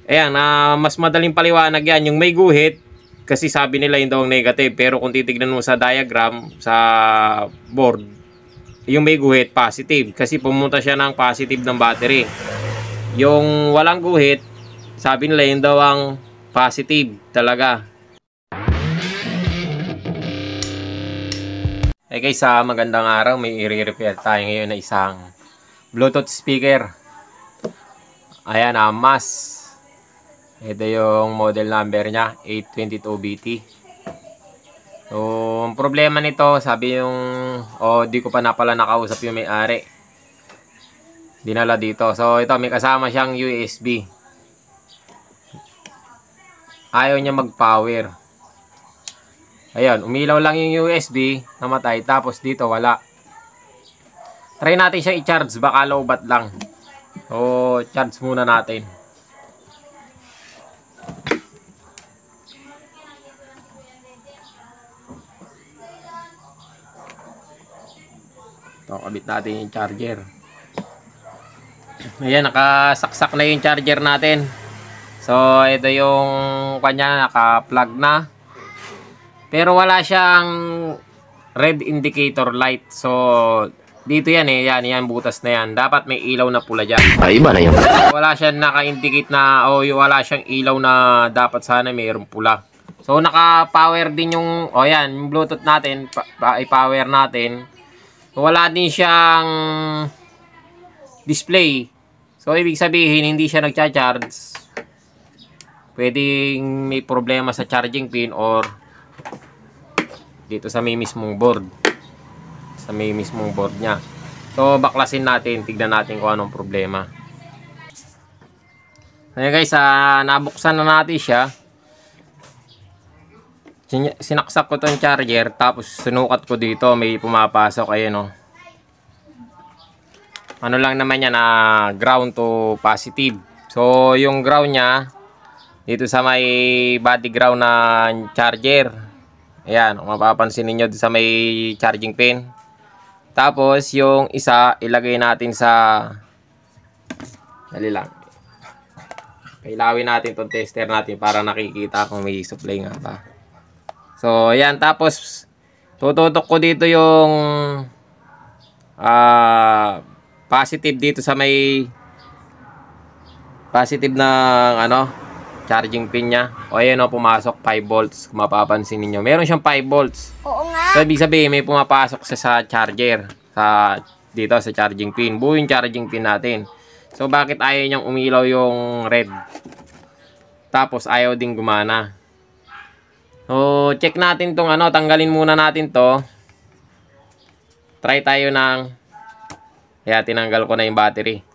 Ayan, mas madaling paliwanag yan. Yung may guhit, kasi sabi nila yun daw ang negative. Pero kung titignan mo sa diagram, sa board, yung may guhit, positive. Kasi pumunta siya ng positive ng battery. Yung walang guhit, sabi nila yun daw ang positive talaga. Eh guys, magandang araw. May i-repair tayo ngayon na isang Bluetooth speaker. Ayan, MAS. Ito yung model number niya, 822BT. So, ang problema nito, sabi yung, di ko pa na pala nakausap yung may-ari. Dinala dito. So, ito, may kasama siyang USB. Ayaw niya mag-power. Ayan, umilaw lang yung USB, namatay. Tapos dito, wala. Try natin siya i-charge, baka low-bat lang. So, charge muna natin. Ito, kabit natin yung charger. Ayan, nakasaksak na yung charger natin. So, ito yung kanya, naka-plug na. Pero wala siyang red indicator light. So, dito yan eh. Yan, butas na yan. Dapat may ilaw na pula dyan. Iba na yun. Wala siyang naka-indicate na, wala siyang ilaw na dapat sana mayroong pula. So, naka-power din yung, yan, yung Bluetooth natin, i-power natin. Wala din siyang display. So, ibig sabihin, hindi siya nagcha-charge. Pwedeng may problema sa charging pin or dito sa may mismong board. Sa may mismong board niya. So, baklasin natin. Tignan natin kung anong problema. Ayan guys, nabuksan na natin siya. Sinaksak ko itong charger, tapos sinukat ko dito, may pumapasok, ayan o. Ano lang naman yan, ground to positive. So, yung ground niya, dito sa may body ground na charger. Ayan, kung mapapansin ninyo dito sa may charging pin. Tapos, yung isa, ilagay natin sa, dali lang. Kailawin natin itong tester natin para nakikita kung may supply nga ba. So, ayan. Tapos, tututok ko dito yung positive dito sa may positive ng charging pin niya. O, ayan o, pumasok 5 volts. Kung mapapansin ninyo. Meron siyang 5 volts. Oo nga. So, ibig sabihin, may pumapasok sa charger. Dito sa charging pin. Buo yung charging pin natin. So, bakit ayaw niyang umilaw yung red? Tapos, ayaw din gumana. So, check natin tong tanggalin muna natin to. Try tayo ng, tinanggal ko na yung battery.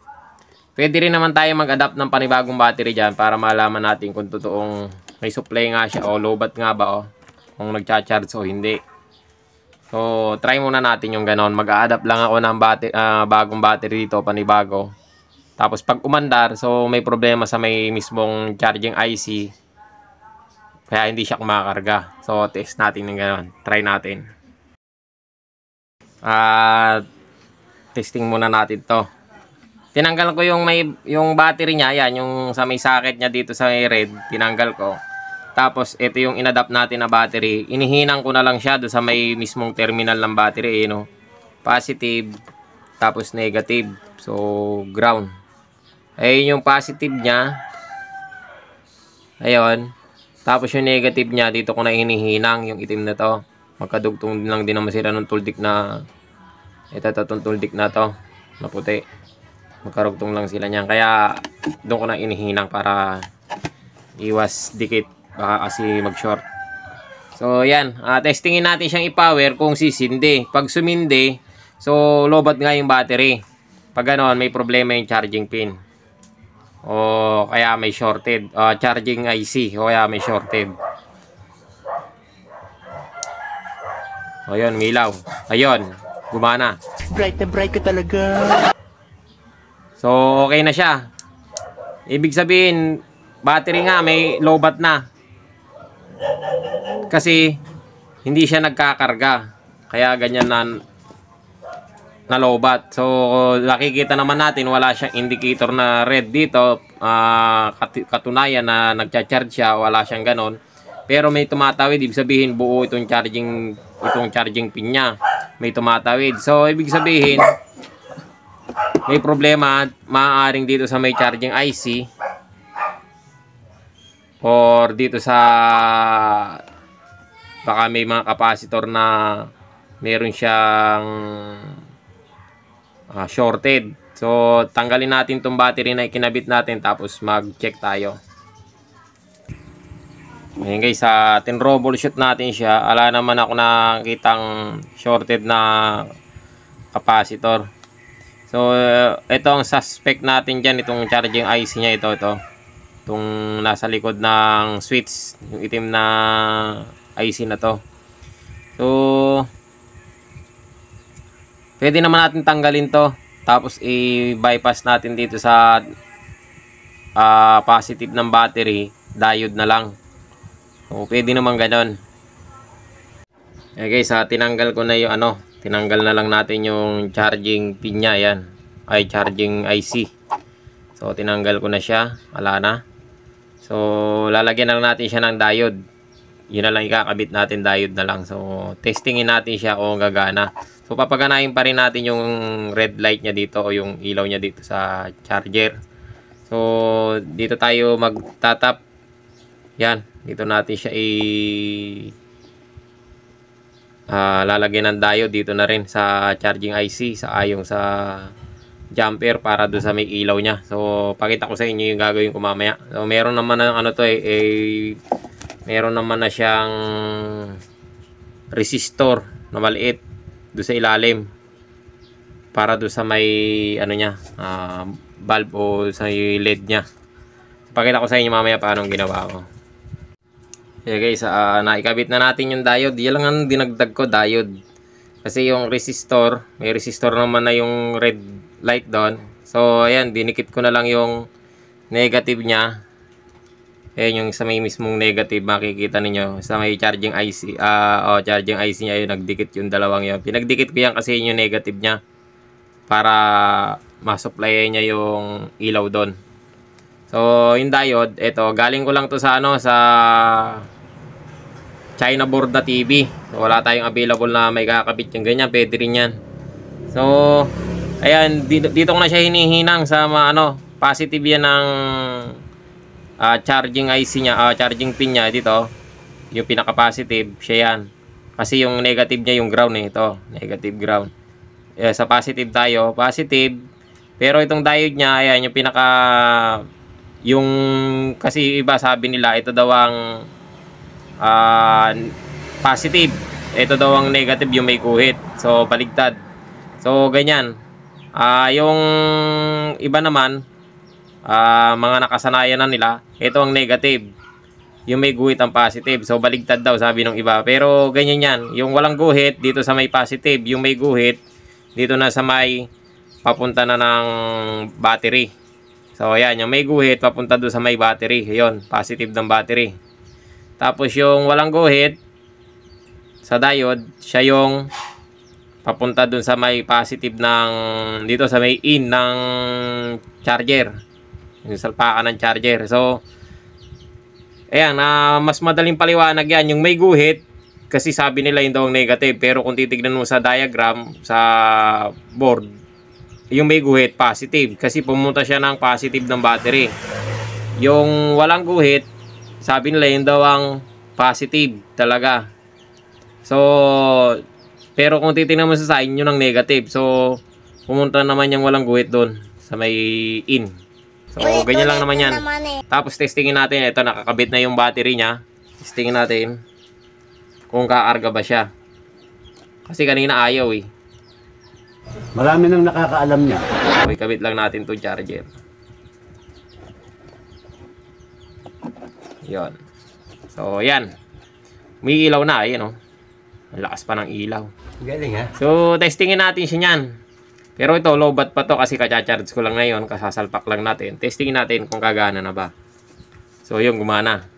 Pwede rin naman tayo mag-adapt ng panibagong battery dyan para malaman natin kung totoong may supply nga siya o lowbat nga ba kung nagcha-charge o hindi. So, try muna natin yung ganon. Mag-a-adapt lang ako ng bagong battery dito, panibago. Tapos pag umandar, so may problema sa may mismong charging IC. Kaya hindi siya kumakarga. So, test natin ng gano'n. Try natin. Testing muna natin to. Tinanggal ko yung battery niya. Yan, yung sa may socket niya dito sa may red. Tinanggal ko. Tapos, ito yung inadapt natin na battery. Inihinang ko na lang siya doon sa may mismong terminal ng battery. Positive. Tapos, negative. So, ground. Ayun yung positive niya. Ayun. Tapos yung negative niya, dito ko na hinihinang yung itim na to. Magkadugtong lang din naman sila ng tuldik na, itong tuldik na to, na puti. Magkarugtong lang sila niyan. Kaya doon ko na hinihinang para iwas dikit, baka kasi mag-short. So yan, testingin natin siyang i-power kung sisindi. Pag sumindi, so lobat nga yung battery. Pag ganoon, may problema yung charging pin. O kaya may shorted, charging IC, o kaya may shorted. O yun, milaw. Ayun, gumana. Bright na bright ka talaga. So, okay na siya. Ibig sabihin, battery nga may lowbat na. Kasi, hindi siya nagkakarga. Kaya ganyan na na lowbat. So nakikita naman natin wala siyang indicator na red dito, katunayan na nagcha-charge siya, wala siyang ganon. Pero may tumatawid, ibig sabihin buo itong charging pin niya. May tumatawid. So ibig sabihin may problema maaaring dito sa may charging IC or dito sa baka may mga capacitor na meron siyang shorted. So tanggalin natin tong battery na ikinabit natin tapos mag-check tayo. Ayan guys, sa troubleshoot natin siya, ala naman ako nakitang shorted na capacitor. So ito ang suspect natin dyan, itong charging IC niya, ito itong nasa likod ng switch, yung itim na IC na to. So pwede naman natin tanggalin to, tapos i-bypass natin dito sa positive ng battery, diode na lang. So pwede naman ganon. Okay guys, tinanggal ko na yung tinanggal na lang natin yung charging pin niya, yan ay charging IC. So tinanggal ko na siya, wala na. So lalagyan na lang natin siya ng diode. Yun na lang ikakabit natin, diode na lang. So testingin natin siya kung gagana. So papaganahin pa rin natin yung red light niya dito o yung ilaw niya dito sa charger. So dito tayo magtatap. Yan, dito natin siya lalagyan ng diode dito na rin sa charging IC, sa ayong sa jumper para doon sa may ilaw niya. So pakita ko sa inyo yung gagawin ko mamaya. So meron naman na meron naman na siyang resistor na maliit doon sa ilalim para doon sa may bulb o sa LED niya. Pakita ko sa inyo mamaya paano ginawa ko. Okay guys, naikabit na natin yung diode. Yan lang ang dinagdag ko, diode. Kasi yung resistor, may resistor naman na yung red light doon. So ayan, dinikit ko na lang yung negative niya. Ayan yung sa may mismong negative, makikita ninyo sa may charging IC. Charging IC niya, yung nagdikit yung dalawang yun. Pinagdikit ko yan kasi yun yung negative niya para ma-supply niya yung ilaw doon. So yung diode, ito galing ko lang to sa sa China board na TV. So wala tayong available na may kakabit yung ganyan, pwede rin yan. So ayan, dito ko na siya hinihinang sa positive yan ng charging IC niya, charging pin niya dito. Yung pinaka-positive, siya yan. Kasi yung negative niya yung ground ito, negative ground. Sa positive tayo, positive. Pero itong diode niya, ayan yung kasi iba sabi nila ito daw ang positive, ito daw ang negative yung may guhit. So baligtad. So ganyan. Yung iba naman mga nakasanayan na nila, ito ang negative, yung may guhit ang positive. So baligtad daw sabi ng iba, pero ganyan yan. Yung walang guhit dito sa may positive, yung may guhit dito na sa may papunta na ng battery. So ayan, yung may guhit papunta doon sa may battery, yun, positive ng battery. Tapos yung walang guhit sa diode, siya yung papunta doon sa may positive ng dito sa may in ng charger, yung salpakan ng charger. So ayan, mas madaling paliwanag yan. Yung may guhit, kasi sabi nila yung daw ang negative, pero kung titignan mo sa diagram sa board, yung may guhit positive kasi pumunta siya ng positive ng battery. Yung walang guhit, sabi nila yung daw ang positive talaga. So pero kung titingnan mo sa sign, yun ang negative. So pumunta naman yung walang guhit doon sa may in. So ganyan lang naman yan. Tapos testingin natin, ito nakakabit na yung battery niya. Testingin natin kung kaarga ba siya, kasi kanina ayaw Marami nang nakakaalam niya. Okay, kabit lang natin itong charger. Yon. So yan, may ilaw na, ayan ang lakas pa ng ilaw. Galing ha. So testingin natin siya niyan. Pero ito lowbat pa to kasi kacha-charge ko lang ngayon, kasasalpak lang natin. Testingin natin kung kagana na ba. So yung gumana.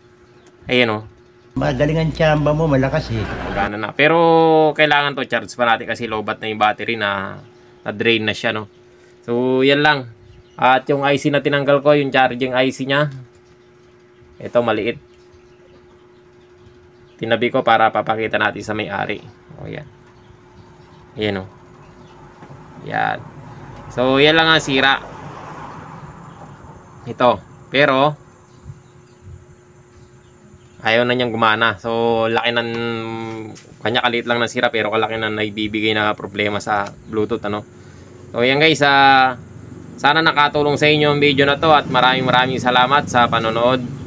Ayan Magaling ang tsamba mo, malakas gana na. Pero kailangan to charge pa natin kasi lowbat na yung battery na Na-drain na siya, no? So, yan lang. At yung IC na tinanggal ko, yung charging IC niya, ito maliit. Tinabi ko para papakita natin sa may-ari. O, yan. Ayan, o. Yan. So, yan lang ang sira. Ito. Pero, ayaw na niyang gumana. So, laki ng kanya kaliit lang na sira pero kalaki na naibibigay na problema sa Bluetooth, ano. So, yan guys, sana nakatulong sa inyo ang video na to at maraming salamat sa panonood.